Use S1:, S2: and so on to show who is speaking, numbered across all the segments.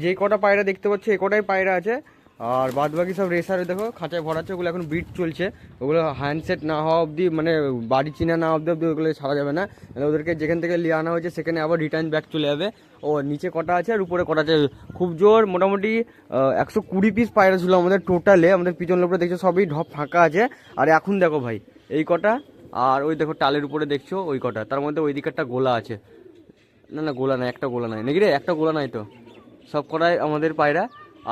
S1: যে কটা পায়রা দেখতে পাচ্ছ এ কটাই পায়রা আছে, আর বাদ বাকি সব রেসারে দেখো খাঁচায় ভরা আছে। ওগুলো এখন ব্রিড চলছে, ওগুলো হ্যান্ডসেট না হওয়া অবধি, মানে বাড়ি চিনা না অবধি ওগুলো ছাড়া যাবে না। ওদেরকে যেখান থেকে নিয়ে আনা হয়েছে সেখানে আবার রিটার্ন ব্যাক চলে যাবে। ও নিচে কটা আছে আর উপরে কটা আছে, খুব জোর মোটামুটি 120 পিস পায়রা ছিল আমাদের টোটালে। আমাদের পিছন লোকটা দেখছো সবই ঢপ ফাঁকা আছে। আর এখন দেখো ভাই এই কটা, আর ওই দেখো টালের উপরে দেখছো ওই কটা, তার মধ্যে ওই দিকে একটা গোলা আছে। না না গোলা নাই, একটা গোলা নাই নাকি রে, একটা গোলা নাই তো, সব কটাই আমাদের পায়রা।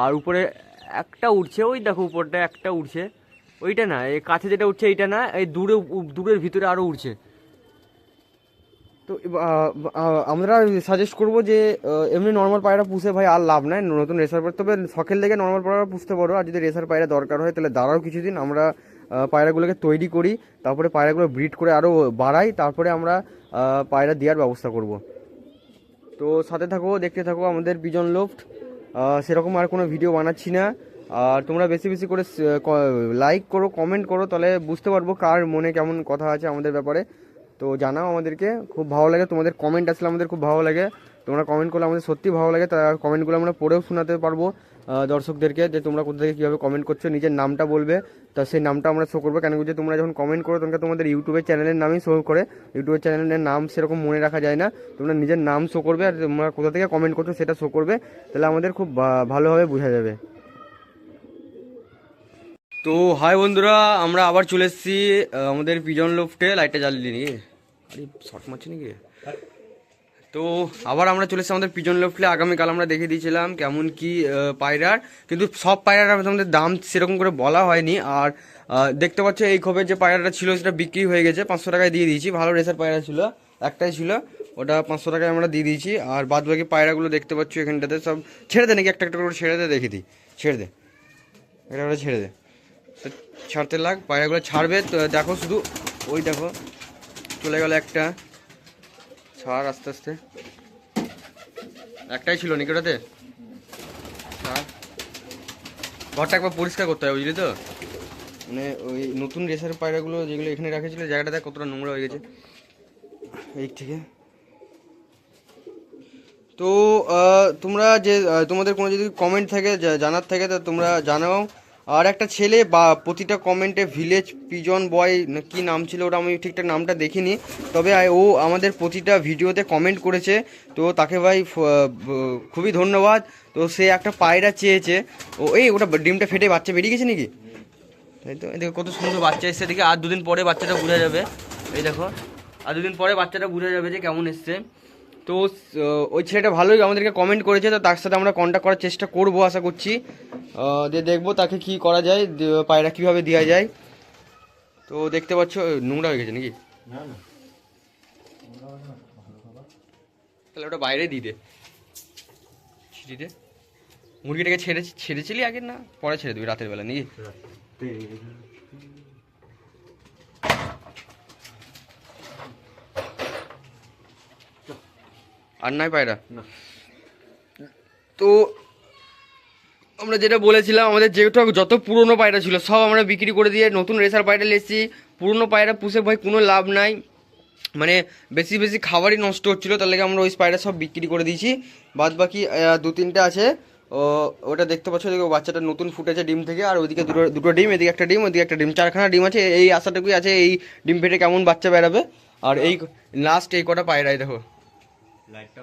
S1: আর উপরে একটা উঠছে, ওই দেখো উপরটা একটা উঠছে, ওইটা না, এই কাছে যেটা উঠছে এইটা না, এই দূরের ভিতরে আরও উঠছে। তো আমরা সাজেস্ট করবো যে এমনি নর্মাল পায়রা পুষে ভাই আর লাভ নাই, নতুন রেসার পায়রা, তবে শখের লেগে নর্মাল পায়রা পুষতে পারো। আর যদি রেসার পায়রা দরকার হয় তাহলে দাঁড়াও কিছুদিন, আমরা পায়রাগুলোকে তৈরি করি, তারপরে পায়রাগুলো ব্রিড করে আরও বাড়াই, তারপরে আমরা পায়রা দেওয়ার ব্যবস্থা করব। তো সাথে থাকো, দেখতে থাকো আমাদের পিজন লোফট। সেরকম আর কোনো ভিডিও বানাচ্ছি না। আর তোমরা বেশি বেশি করে লাইক করো, কমেন্ট করো, তাহলে বুঝতে পারবো কার মনে কেমন কথা আছে আমাদের ব্যাপারে। তো জানাও আমাদেরকে, খুব ভালো লাগে তোমাদের কমেন্ট আসলে, আমাদের খুব ভালো লাগে। তোমরা কমেন্ট করলে আমাদের সত্যি ভালো লাগে, তার কমেন্টগুলো আমরা পড়েও শোনাতে পারবো দর্শকদেরকে, যে তোমরা কোথা থেকে কীভাবে কমেন্ট করছো। নিজের নামটা বলবে, তা সেই নামটা আমরা শো করবো। কেন যে তোমরা যখন কমেন্ট করো তখন তোমাদের ইউটিউবের চ্যানেলের নামই শো করে, ইউটিউবের চ্যানেলের নাম সেরকম মনে রাখা যায় না। তোমরা নিজের নাম শো করবে আর তোমরা কোথা থেকে কমেন্ট করছো সেটা শো করবে, তাহলে আমাদের খুব ভালোভাবে বোঝা যাবে। তো হাই বন্ধুরা, আমরা আবার চলে এসেছি আমাদের পিজন লোফটে। লাইটটা জ্বালিয়ে নি, আরে শর্ট মারছে নাকি। তো আবার আমরা চলে এসেছি আমাদের পিজন লোফটে। আগামীকাল আমরা দেখে দিয়েছিলাম কেমন কি পায়রার, কিন্তু সব পায়রার আমাদের দাম সেরকম করে বলা হয়নি। আর দেখতে পাচ্ছ এই খোপের যে পায়রাটা ছিল সেটা বিক্রি হয়ে গেছে, 500 টাকায় দিয়ে দিয়েছি। ভালো রেসার পায়রা ছিল, একটাই ছিল, ওটা 500 টাকায় আমরা দিয়ে দিয়েছি। আর বাদ বাকি পায়রাগুলো দেখতে পাচ্ছ এখানটাতে সব ছেড়ে দে, নাকি একটা একটা করে ছেড়ে দে, দেখে দিই, ছেড়ে দে, এটা ওটা ছেড়ে দে। তো ছাড়তে লাগ, পায়রাগুলো ছাড়বে তো দেখো, শুধু ওই দেখো চলে গেল একটা, ছাড় আস্তে আস্তে, একটাই ছিল নাকি ওটাতে, ছাড়। ঘরটা একবার পরিষ্কার করতে হবে বুঝলি তো, মানে ওই নতুন রেসার পায়রাগুলো যেগুলো এখানে রাখেছিল জায়গাটা দেখ কতটা নোংরা হয়ে গেছে এই থেকে। তো তোমরা যে তোমাদের কোনো যদি কমেন্ট থাকে জানার থাকে তা তোমরা জানাও। আর একটা ছেলে বা প্রতিটা কমেন্টে ভিলেজ পিজন বয় না কি নাম ছিল ওটা, আমি ঠিকঠাক নামটা দেখিনি, তবে ও আমাদের প্রতিটা ভিডিওতে কমেন্ট করেছে। তো তাকে ভাই খুবই ধন্যবাদ। তো সে একটা পায়রা চেয়েছে, ও এই ওটা ডিমটা ফেটে বাচ্চা বেরিয়ে গেছে নাকি, তাই তো দেখো কত সুন্দর বাচ্চা এসছে দেখি। আর দুদিন পরে বাচ্চাটা বোঝা যাবে, এই দেখো আর দুদিন পরে বাচ্চাটা বোঝা যাবে যে কেমন এসছে। তো ওই ছেলেটা ভালোই আমাদেরকে কমেন্ট করেছে, তো তার সাথে আমরা কন্ট্যাক্ট করার চেষ্টা করব আশা করছি, দিয়ে দেখবো তাকে কি করা যায়, পায়রা কীভাবে দেওয়া যায়। তো দেখতে পাচ্ছ নোংরা হয়ে গেছে নাকি, তাহলে ওটা বাইরে দিয়ে দে, ছিটি দে। মুরগিটাকে ছেড়েছিলি আগে না পরে ছেড়ে দিবি রাতের বেলা নাকি? আর নাই পায়রা। তো আমরা যেটা বলেছিলাম, আমাদের যেহেতু যত পুরনো পায়রা ছিল সব আমরা বিক্রি করে দিয়ে নতুন রেসার পায়রা এসেছি। পুরনো পায়রা পুষে ভাই কোনো লাভ নাই, মানে বেশি বেশি খাবারই নষ্ট হচ্ছিলো, তার লেগে আমরা ওই পায়রা সব বিক্রি করে দিয়েছি। বাদ বাকি 2-3টা আছে, ওটা দেখতে পাচ্ছ, দেখো বাচ্চাটা নতুন ফুটেছে ডিম থেকে। আর ওইদিকে দুটো ডিম, এদিকে একটা ডিম, ওইদিকে একটা ডিম, 4খানা ডিম আছে। এই আশাটুকুই আছে এই ডিম ফেটে কেমন বাচ্চা বেরাবে। আর এই লাস্ট এই কটা পায়রাই দেখো, লাইটটা